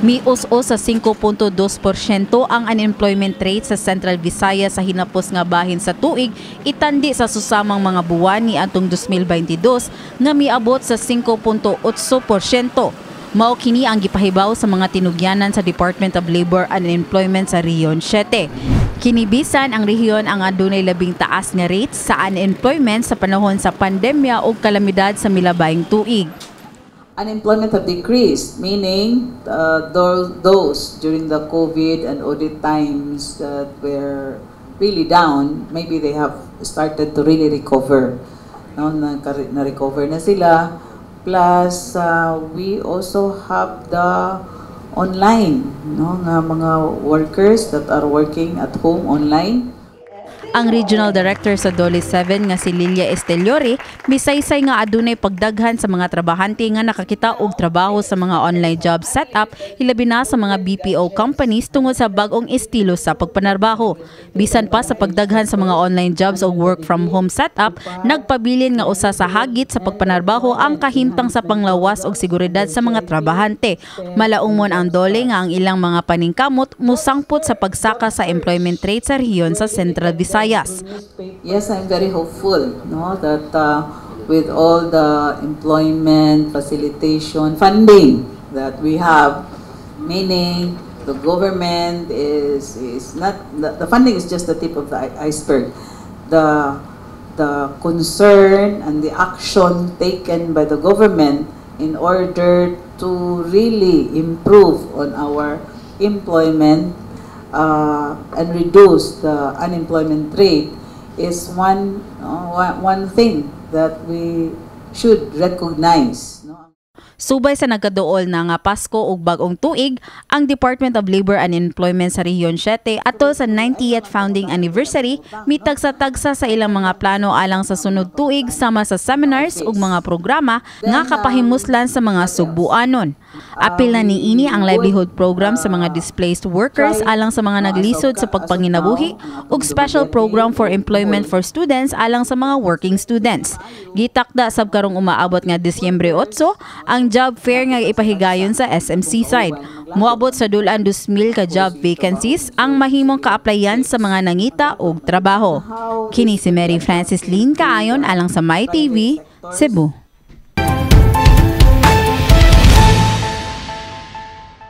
Mius-os sa 5.2% ang unemployment rate sa Central Visayas sa hinapos nga bahin sa tuig, itandi sa susamang mga buwan ni atong 2022 nga miabot sa 5.8%. Mao kini ang gipahibaw sa mga tinugyanan sa Department of Labor and Employment sa Rehiyon 7. Kinibisan ang rehiyon ang adunay labing taas nga rate sa unemployment sa panahon sa pandemya o kalamidad sa milabayng tuig. Unemployment have decreased, meaning those during the COVID and audit times that were really down, maybe they have started to really recover. No, na-recover na sila. Plus, we also have the online, no, nga mga workers that are working at home online. Ang Regional Director sa DOLE 7 nga si Lilia Esteliore, misaysay nga adunay pagdaghan sa mga trabahante nga nakakita og trabaho sa mga online job setup, hilabi na sa mga BPO companies tungod sa bag-ong estilo sa pagpanarbaho. Bisan pa sa pagdaghan sa mga online jobs o work from home setup, nagpabilin nga usa sa hagit sa pagpanarbaho ang kahimtang sa panglawas og seguridad sa mga trabahante. Malaumon ang DOLE nga ang ilang mga paningkamot musangpot sa pagsaka sa employment rate sa rehiyon sa Central Visayas. Yes, I'm very hopeful, no, that with all the employment facilitation funding that we have, meaning the government is not the funding is just the tip of the iceberg. The concern and the action taken by the government in order to really improve on our employment and reduce the unemployment rate is one thing that we should recognize. No? Subay sa nagkaduol na nga Pasko ug bag-ong tuig, ang Department of Labor and Employment sa Rehiyon 7 atol sa 90th founding anniversary, mitagsa-tagsa sa ilang mga plano alang sa sunod tuig sama sa seminars ug mga programa nga kapahimuslan sa mga sugbuanon. Apil na niini ang livelihood program sa mga displaced workers alang sa mga naglisod sa pagpanginabuhi ug special program for employment for students alang sa mga working students. Gitakda sab karong umaabot nga Disyembre 8 ang job fair nga ipahigayon sa SMC side. Moabot sa dulan 2,000 ka job vacancies ang mahimong ka-applyan sa mga nangita og trabaho. Kini si Mary Francis Lynn kaayon alang sa MyTV, Cebu.